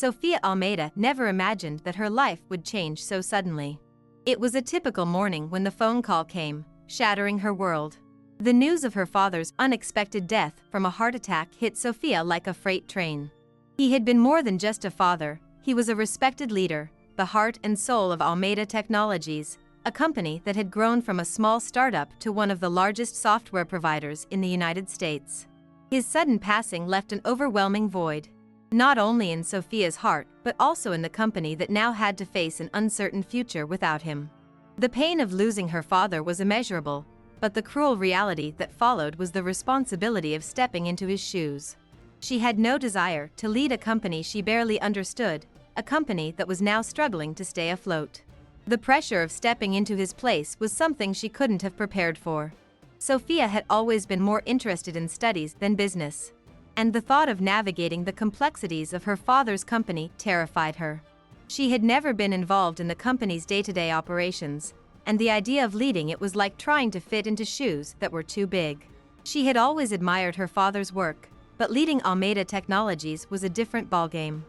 Sofia Almeida never imagined that her life would change so suddenly. It was a typical morning when the phone call came, shattering her world. The news of her father's unexpected death from a heart attack hit Sofia like a freight train. He had been more than just a father, he was a respected leader, the heart and soul of Almeida Technologies, a company that had grown from a small startup to one of the largest software providers in the United States. His sudden passing left an overwhelming void, not only in Sofia's heart but also in the company that now had to face an uncertain future without him. The pain of losing her father was immeasurable, but the cruel reality that followed was the responsibility of stepping into his shoes. She had no desire to lead a company she barely understood, a company that was now struggling to stay afloat. The pressure of stepping into his place was something she couldn't have prepared for. Sofia had always been more interested in studies than business, and the thought of navigating the complexities of her father's company terrified her. She had never been involved in the company's day-to-day operations, and the idea of leading it was like trying to fit into shoes that were too big. She had always admired her father's work, but leading Almeida Technologies was a different ballgame.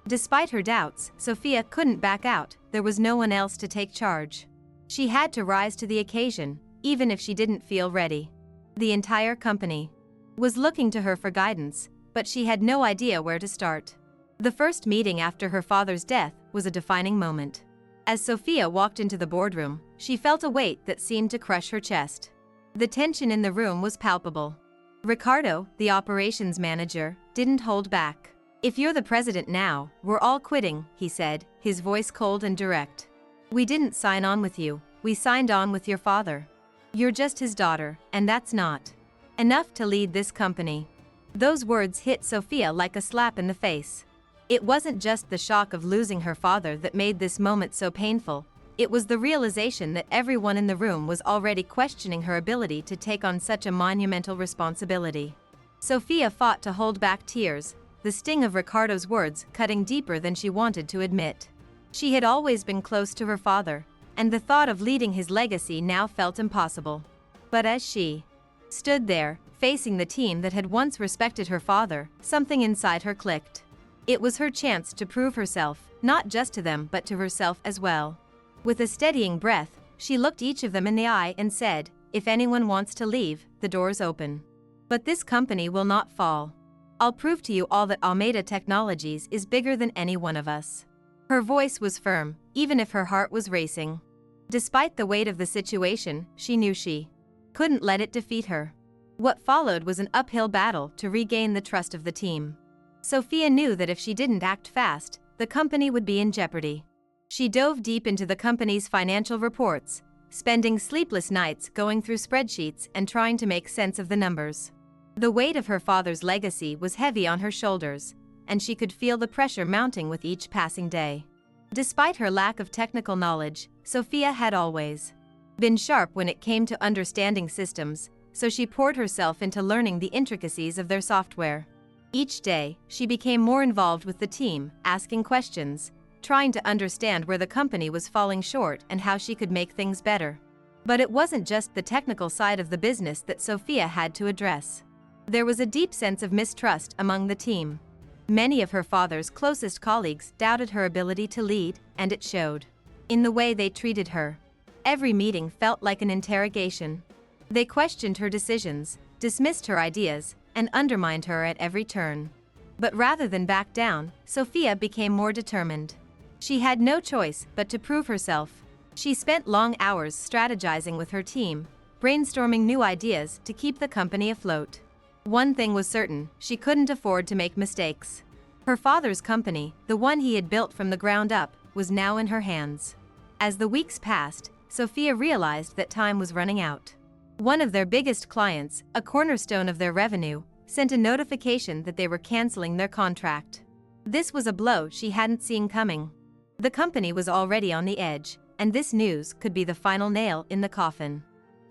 Despite her doubts, Sofia couldn't back out, there was no one else to take charge. She had to rise to the occasion, even if she didn't feel ready. The entire company was looking to her for guidance, but she had no idea where to start. The first meeting after her father's death was a defining moment. As Sofia walked into the boardroom, she felt a weight that seemed to crush her chest. The tension in the room was palpable. Ricardo, the operations manager, didn't hold back. "If you're the president now, we're all quitting," he said, his voice cold and direct. "We didn't sign on with you, we signed on with your father. You're just his daughter, and that's not enough to lead this company." Those words hit Sofia like a slap in the face. It wasn't just the shock of losing her father that made this moment so painful, it was the realization that everyone in the room was already questioning her ability to take on such a monumental responsibility. Sofia fought to hold back tears, the sting of Ricardo's words cutting deeper than she wanted to admit. She had always been close to her father, and the thought of leading his legacy now felt impossible. But as she stood there, facing the team that had once respected her father, something inside her clicked. It was her chance to prove herself, not just to them but to herself as well. With a steadying breath, she looked each of them in the eye and said, "If anyone wants to leave, the door's open. But this company will not fall. I'll prove to you all that Almeida Technologies is bigger than any one of us." Her voice was firm, even if her heart was racing. Despite the weight of the situation, she knew she couldn't let it defeat her. What followed was an uphill battle to regain the trust of the team. Sofia knew that if she didn't act fast, the company would be in jeopardy. She dove deep into the company's financial reports, spending sleepless nights going through spreadsheets and trying to make sense of the numbers. The weight of her father's legacy was heavy on her shoulders, and she could feel the pressure mounting with each passing day. Despite her lack of technical knowledge, Sofia had always been sharp when it came to understanding systems, so she poured herself into learning the intricacies of their software. Each day, she became more involved with the team, asking questions, trying to understand where the company was falling short and how she could make things better. But it wasn't just the technical side of the business that Sofia had to address. There was a deep sense of mistrust among the team. Many of her father's closest colleagues doubted her ability to lead, and it showed in the way they treated her. Every meeting felt like an interrogation. They questioned her decisions, dismissed her ideas, and undermined her at every turn. But rather than back down, Sofia became more determined. She had no choice but to prove herself. She spent long hours strategizing with her team, brainstorming new ideas to keep the company afloat. One thing was certain, she couldn't afford to make mistakes. Her father's company, the one he had built from the ground up, was now in her hands. As the weeks passed, Sofia realized that time was running out. One of their biggest clients, a cornerstone of their revenue, sent a notification that they were canceling their contract. This was a blow she hadn't seen coming. The company was already on the edge, and this news could be the final nail in the coffin.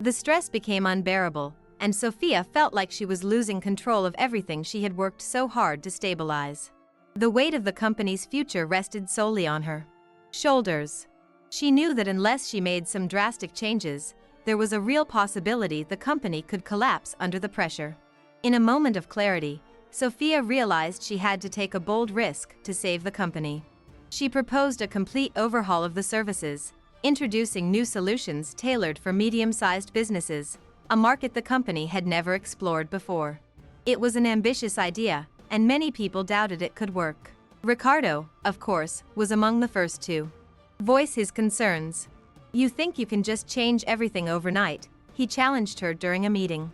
The stress became unbearable, and Sofia felt like she was losing control of everything she had worked so hard to stabilize. The weight of the company's future rested solely on her shoulders. She knew that unless she made some drastic changes, there was a real possibility the company could collapse under the pressure. In a moment of clarity, Sophia realized she had to take a bold risk to save the company. She proposed a complete overhaul of the services, introducing new solutions tailored for medium-sized businesses, a market the company had never explored before. It was an ambitious idea, and many people doubted it could work. Ricardo, of course, was among the first to voice his concerns. "You think you can just change everything overnight?" he challenged her during a meeting.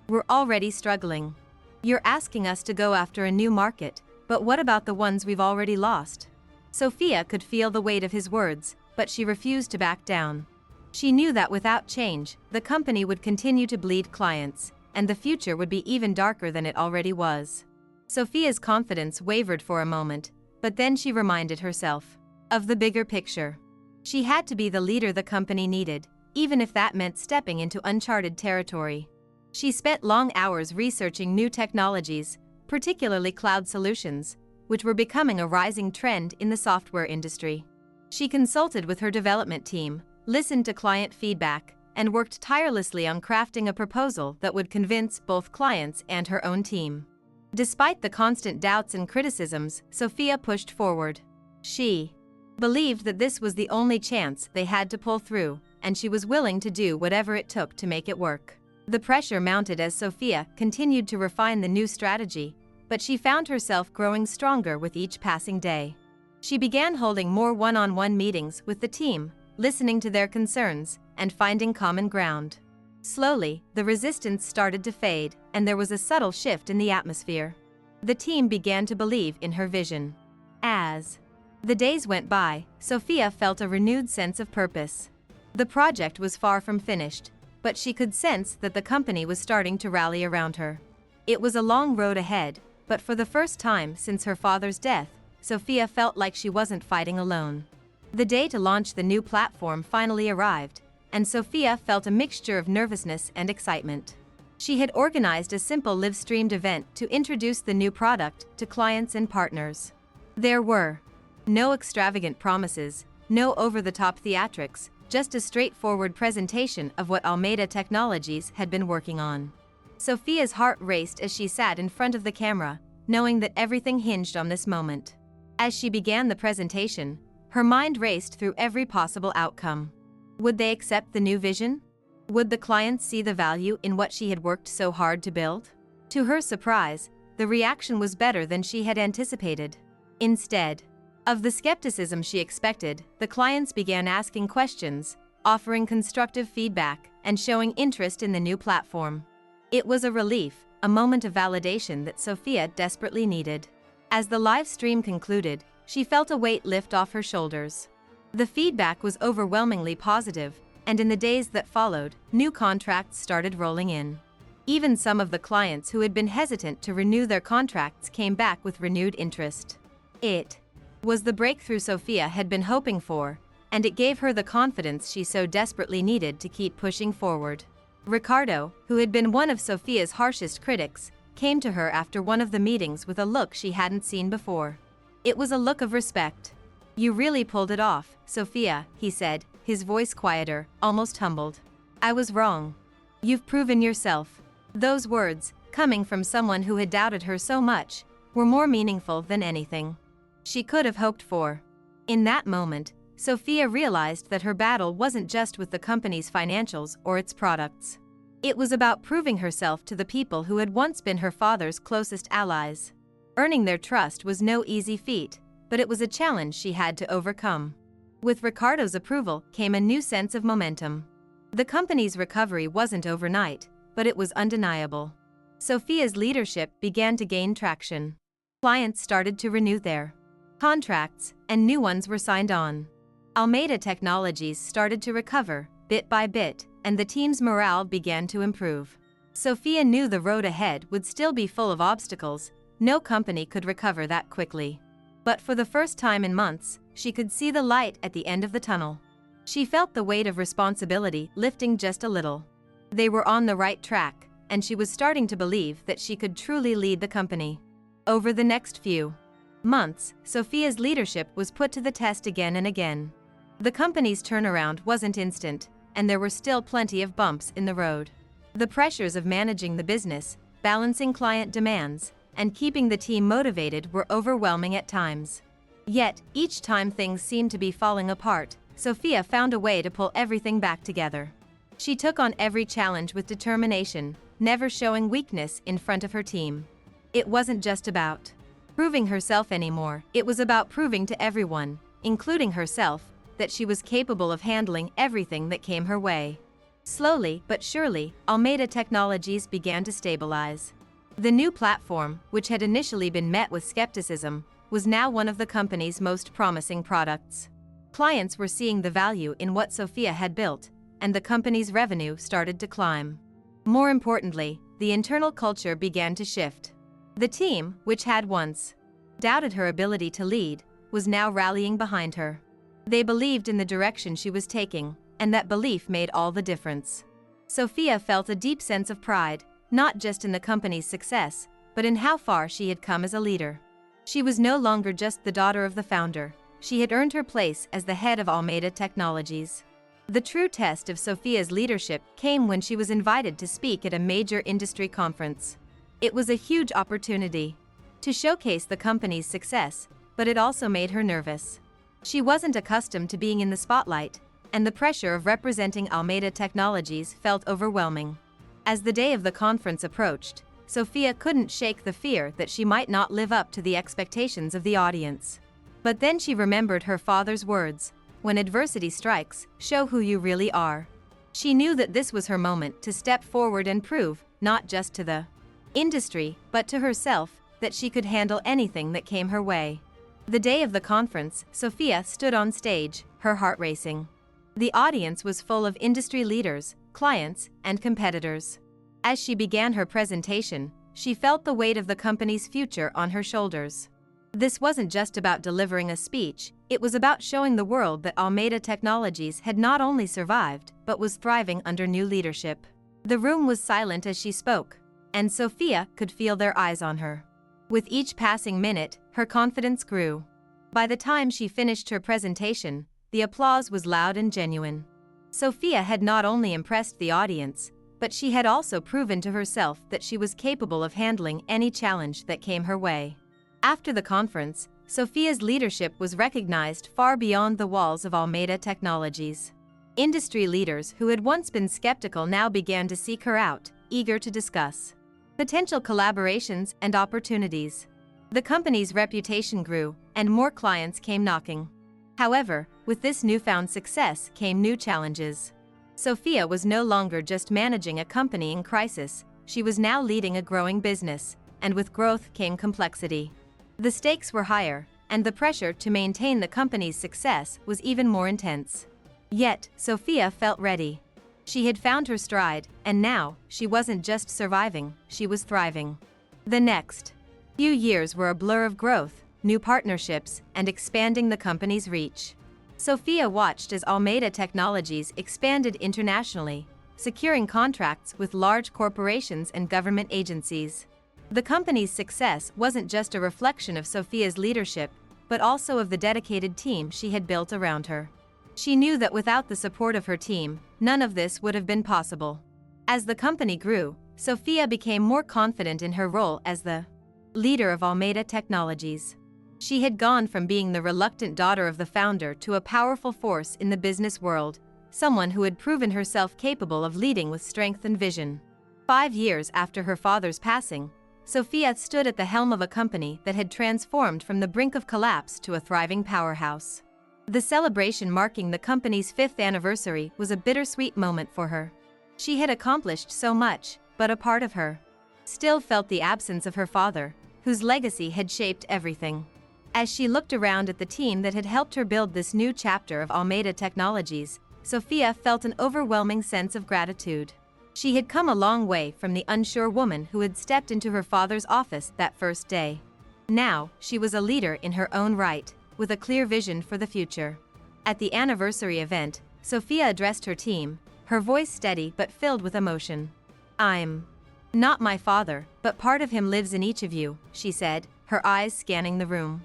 "We're already struggling. You're asking us to go after a new market, but what about the ones we've already lost?" Sophia could feel the weight of his words, but she refused to back down. She knew that without change, the company would continue to bleed clients, and the future would be even darker than it already was. Sophia's confidence wavered for a moment, but then she reminded herself of the bigger picture. She had to be the leader the company needed, even if that meant stepping into uncharted territory. She spent long hours researching new technologies, particularly cloud solutions, which were becoming a rising trend in the software industry. She consulted with her development team, listened to client feedback, and worked tirelessly on crafting a proposal that would convince both clients and her own team. Despite the constant doubts and criticisms, Sophia pushed forward. She believed that this was the only chance they had to pull through, and she was willing to do whatever it took to make it work. The pressure mounted as Sophia continued to refine the new strategy, but she found herself growing stronger with each passing day. She began holding more one-on-one meetings with the team, listening to their concerns, and finding common ground. Slowly, the resistance started to fade, and there was a subtle shift in the atmosphere. The team began to believe in her vision. As the days went by, Sophia felt a renewed sense of purpose. The project was far from finished, but she could sense that the company was starting to rally around her. It was a long road ahead, but for the first time since her father's death, Sophia felt like she wasn't fighting alone. The day to launch the new platform finally arrived, and Sophia felt a mixture of nervousness and excitement. She had organized a simple live-streamed event to introduce the new product to clients and partners. There were no extravagant promises, no over-the-top theatrics, just a straightforward presentation of what Almeida Technologies had been working on. Sophia's heart raced as she sat in front of the camera, knowing that everything hinged on this moment. As she began the presentation, her mind raced through every possible outcome. Would they accept the new vision? Would the clients see the value in what she had worked so hard to build? To her surprise, the reaction was better than she had anticipated. Instead of the skepticism she expected, the clients began asking questions, offering constructive feedback, and showing interest in the new platform. It was a relief, a moment of validation that Sophia desperately needed. As the live stream concluded, she felt a weight lift off her shoulders. The feedback was overwhelmingly positive, and in the days that followed, new contracts started rolling in. Even some of the clients who had been hesitant to renew their contracts came back with renewed interest. It was the breakthrough Sophia had been hoping for, and it gave her the confidence she so desperately needed to keep pushing forward. Ricardo, who had been one of Sophia's harshest critics, came to her after one of the meetings with a look she hadn't seen before. It was a look of respect. "You really pulled it off, Sophia," he said, his voice quieter, almost humbled. "I was wrong. You've proven yourself." Those words, coming from someone who had doubted her so much, were more meaningful than anything she could have hoped for. In that moment, Sophia realized that her battle wasn't just with the company's financials or its products. It was about proving herself to the people who had once been her father's closest allies. Earning their trust was no easy feat, but it was a challenge she had to overcome. With Ricardo's approval came a new sense of momentum. The company's recovery wasn't overnight, but it was undeniable. Sophia's leadership began to gain traction. Clients started to renew their contracts, and new ones were signed on. Almeida Technologies started to recover, bit by bit, and the team's morale began to improve. Sophia knew the road ahead would still be full of obstacles. No company could recover that quickly. But for the first time in months, she could see the light at the end of the tunnel. She felt the weight of responsibility lifting just a little. They were on the right track, and she was starting to believe that she could truly lead the company. Over the next few months, Sophia's leadership was put to the test again and again. The company's turnaround wasn't instant, and there were still plenty of bumps in the road. The pressures of managing the business, balancing client demands, and keeping the team motivated were overwhelming at times. Yet, each time things seemed to be falling apart, Sophia found a way to pull everything back together. She took on every challenge with determination, never showing weakness in front of her team. It wasn't just about proving herself anymore, it was about proving to everyone, including herself, that she was capable of handling everything that came her way. Slowly but surely, Almeida Technologies began to stabilize. The new platform, which had initially been met with skepticism, was now one of the company's most promising products. Clients were seeing the value in what Sophia had built, and the company's revenue started to climb. More importantly, the internal culture began to shift. The team, which had once doubted her ability to lead, was now rallying behind her. They believed in the direction she was taking, and that belief made all the difference. Sophia felt a deep sense of pride, not just in the company's success, but in how far she had come as a leader. She was no longer just the daughter of the founder, she had earned her place as the head of Almeida Technologies. The true test of Sophia's leadership came when she was invited to speak at a major industry conference. It was a huge opportunity to showcase the company's success, but it also made her nervous. She wasn't accustomed to being in the spotlight, and the pressure of representing Almeida Technologies felt overwhelming. As the day of the conference approached, Sophia couldn't shake the fear that she might not live up to the expectations of the audience. But then she remembered her father's words, "When adversity strikes, show who you really are." She knew that this was her moment to step forward and prove, not just to the industry, but to herself, that she could handle anything that came her way. The day of the conference, Sophia stood on stage, her heart racing. The audience was full of industry leaders, clients, and competitors. As she began her presentation, she felt the weight of the company's future on her shoulders. This wasn't just about delivering a speech, it was about showing the world that Almeida Technologies had not only survived, but was thriving under new leadership. The room was silent as she spoke, and Sophia could feel their eyes on her. With each passing minute, her confidence grew. By the time she finished her presentation, the applause was loud and genuine. Sophia had not only impressed the audience, but she had also proven to herself that she was capable of handling any challenge that came her way. After the conference, Sophia's leadership was recognized far beyond the walls of Almeida Technologies. Industry leaders who had once been skeptical now began to seek her out, eager to discuss potential collaborations and opportunities. The company's reputation grew, and more clients came knocking. However, with this newfound success came new challenges. Sophia was no longer just managing a company in crisis, she was now leading a growing business, and with growth came complexity. The stakes were higher, and the pressure to maintain the company's success was even more intense. Yet, Sophia felt ready. She had found her stride, and now, she wasn't just surviving, she was thriving. The next few years were a blur of growth, new partnerships, and expanding the company's reach. Sophia watched as Almeida Technologies expanded internationally, securing contracts with large corporations and government agencies. The company's success wasn't just a reflection of Sophia's leadership, but also of the dedicated team she had built around her. She knew that without the support of her team, none of this would have been possible. As the company grew, Sophia became more confident in her role as the leader of Almeida Technologies. She had gone from being the reluctant daughter of the founder to a powerful force in the business world, someone who had proven herself capable of leading with strength and vision. 5 years after her father's passing, Sophia stood at the helm of a company that had transformed from the brink of collapse to a thriving powerhouse. The celebration marking the company's 5th anniversary was a bittersweet moment for her. She had accomplished so much, but a part of her still felt the absence of her father, whose legacy had shaped everything. As she looked around at the team that had helped her build this new chapter of Almeida Technologies, Sophia felt an overwhelming sense of gratitude. She had come a long way from the unsure woman who had stepped into her father's office that first day. Now, she was a leader in her own right, with a clear vision for the future. At the anniversary event, Sophia addressed her team, her voice steady but filled with emotion. "I'm not my father, but part of him lives in each of you," she said, her eyes scanning the room.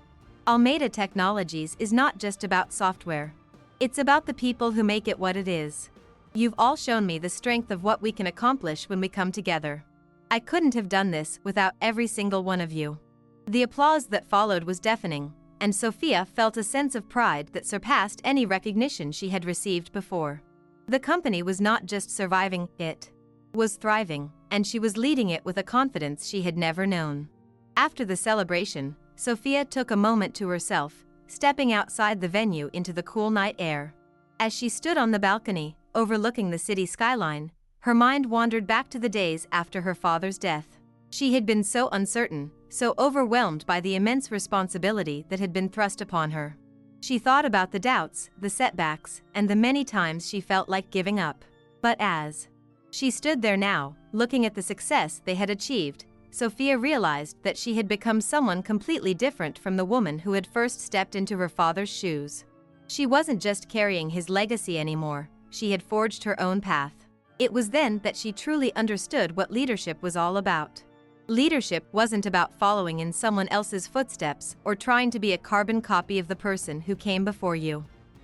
Almeida Technologies is not just about software. It's about the people who make it what it is. You've all shown me the strength of what we can accomplish when we come together. I couldn't have done this without every single one of you." The applause that followed was deafening, and Sophia felt a sense of pride that surpassed any recognition she had received before. The company was not just surviving, it was thriving, and she was leading it with a confidence she had never known. After the celebration, Sophia took a moment to herself, stepping outside the venue into the cool night air. As she stood on the balcony, overlooking the city skyline, her mind wandered back to the days after her father's death. She had been so uncertain, so overwhelmed by the immense responsibility that had been thrust upon her. She thought about the doubts, the setbacks, and the many times she felt like giving up. But as she stood there now, looking at the success they had achieved, Sophia realized that she had become someone completely different from the woman who had first stepped into her father's shoes. She wasn't just carrying his legacy anymore, she had forged her own path. It was then that she truly understood what leadership was all about. Leadership wasn't about following in someone else's footsteps or trying to be a carbon copy of the person who came before you.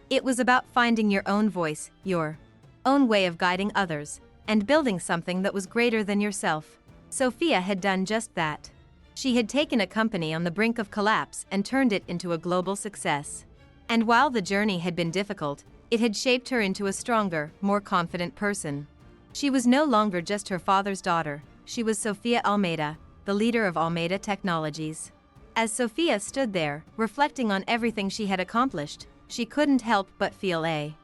It was about finding your own voice, your own way of guiding others, and building something that was greater than yourself. Sophia had done just that. She had taken a company on the brink of collapse and turned it into a global success. And while the journey had been difficult, it had shaped her into a stronger, more confident person. She was no longer just her father's daughter, she was Sophia Almeida, the leader of Almeida Technologies. As Sophia stood there, reflecting on everything she had accomplished, she couldn't help but feel a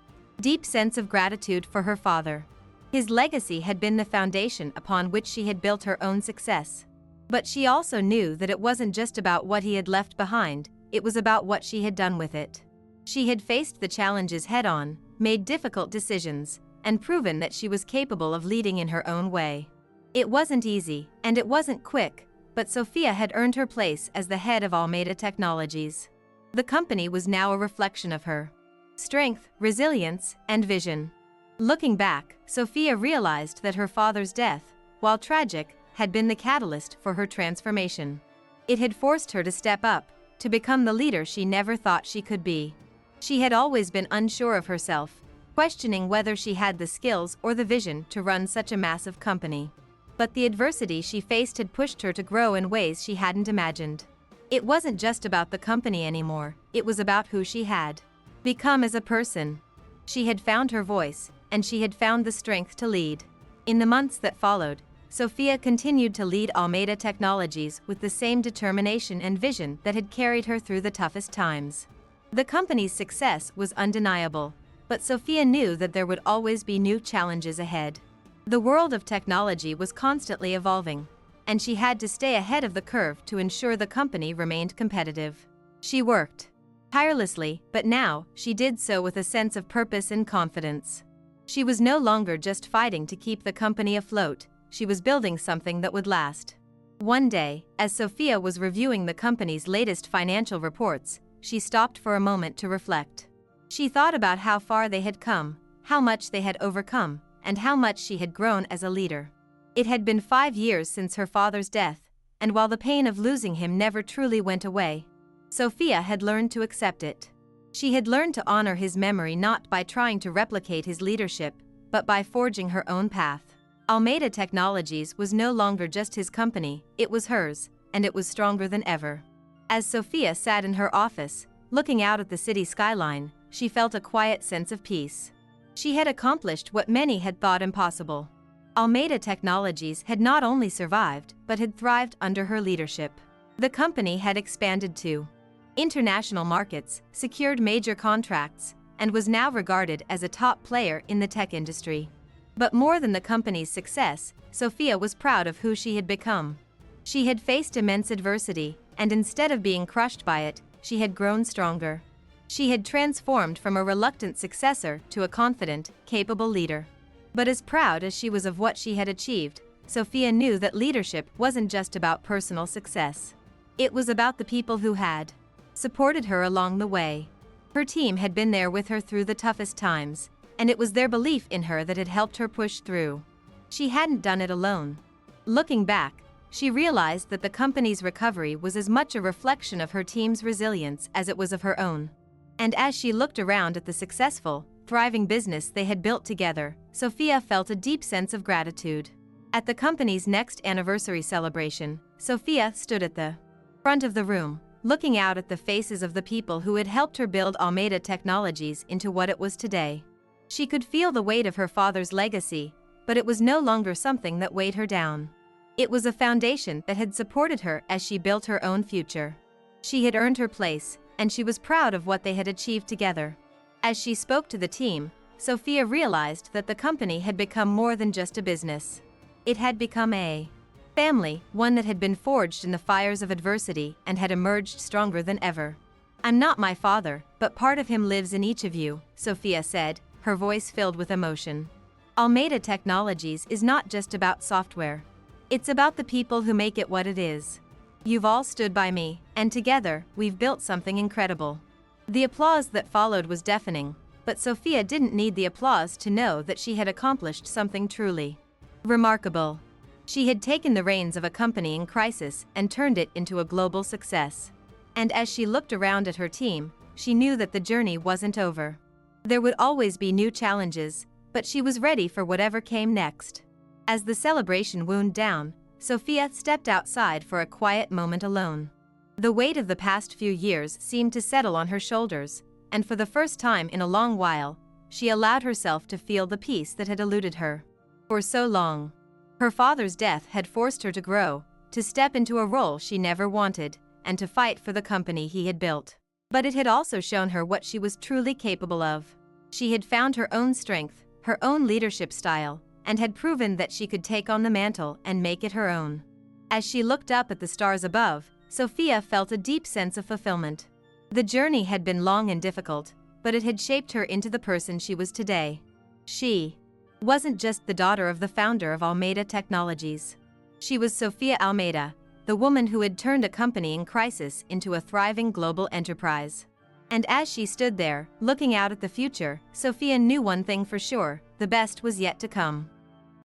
deep sense of gratitude for her father. His legacy had been the foundation upon which she had built her own success. But she also knew that it wasn't just about what he had left behind, it was about what she had done with it. She had faced the challenges head-on, made difficult decisions, and proven that she was capable of leading in her own way. It wasn't easy, and it wasn't quick, but Sophia had earned her place as the head of Almeida Technologies. The company was now a reflection of her strength, resilience, and vision. Looking back, Sophia realized that her father's death, while tragic, had been the catalyst for her transformation. It had forced her to step up, to become the leader she never thought she could be. She had always been unsure of herself, questioning whether she had the skills or the vision to run such a massive company. But the adversity she faced had pushed her to grow in ways she hadn't imagined. It wasn't just about the company anymore, it was about who she had become as a person. She had found her voice, and she had found the strength to lead. In the months that followed, Sophia continued to lead Almeida Technologies with the same determination and vision that had carried her through the toughest times. The company's success was undeniable, but Sophia knew that there would always be new challenges ahead. The world of technology was constantly evolving, and she had to stay ahead of the curve to ensure the company remained competitive. She worked tirelessly, but now she did so with a sense of purpose and confidence. She was no longer just fighting to keep the company afloat, she was building something that would last. One day, as Sophia was reviewing the company's latest financial reports, she stopped for a moment to reflect. She thought about how far they had come, how much they had overcome, and how much she had grown as a leader. It had been 5 years since her father's death, and while the pain of losing him never truly went away, Sophia had learned to accept it. She had learned to honor his memory not by trying to replicate his leadership, but by forging her own path. Almeida Technologies was no longer just his company, it was hers, and it was stronger than ever. As Sophia sat in her office, looking out at the city skyline, she felt a quiet sense of peace. She had accomplished what many had thought impossible. Almeida Technologies had not only survived, but had thrived under her leadership. The company had expanded to international markets, secured major contracts, and was now regarded as a top player in the tech industry. But more than the company's success, Sophia was proud of who she had become. She had faced immense adversity, and instead of being crushed by it, she had grown stronger. She had transformed from a reluctant successor to a confident, capable leader. But as proud as she was of what she had achieved, Sophia knew that leadership wasn't just about personal success. It was about the people who had supported her along the way. Her team had been there with her through the toughest times, and it was their belief in her that had helped her push through. She hadn't done it alone. Looking back, she realized that the company's recovery was as much a reflection of her team's resilience as it was of her own. And as she looked around at the successful, thriving business they had built together, Sophia felt a deep sense of gratitude. At the company's next anniversary celebration, Sophia stood at the front of the room, looking out at the faces of the people who had helped her build Almeida Technologies into what it was today. She could feel the weight of her father's legacy, but it was no longer something that weighed her down. It was a foundation that had supported her as she built her own future. She had earned her place, and she was proud of what they had achieved together. As she spoke to the team, Sophia realized that the company had become more than just a business. It had become a family, one that had been forged in the fires of adversity and had emerged stronger than ever. "I'm not my father, but part of him lives in each of you," Sophia said, her voice filled with emotion. Almeida Technologies is not just about software. It's about the people who make it what it is. You've all stood by me, and together, we've built something incredible. The applause that followed was deafening, but Sophia didn't need the applause to know that she had accomplished something truly remarkable. She had taken the reins of a company in crisis and turned it into a global success. And as she looked around at her team, she knew that the journey wasn't over. There would always be new challenges, but she was ready for whatever came next. As the celebration wound down, Sophia stepped outside for a quiet moment alone. The weight of the past few years seemed to settle on her shoulders, and for the first time in a long while, she allowed herself to feel the peace that had eluded her for so long. Her father's death had forced her to grow, to step into a role she never wanted, and to fight for the company he had built. But it had also shown her what she was truly capable of. She had found her own strength, her own leadership style, and had proven that she could take on the mantle and make it her own. As she looked up at the stars above, Sophia felt a deep sense of fulfillment. The journey had been long and difficult, but it had shaped her into the person she was today. She wasn't just the daughter of the founder of Almeida Technologies. She was Sophia Almeida, the woman who had turned a company in crisis into a thriving global enterprise. And as she stood there, looking out at the future, Sophia knew one thing for sure: the best was yet to come.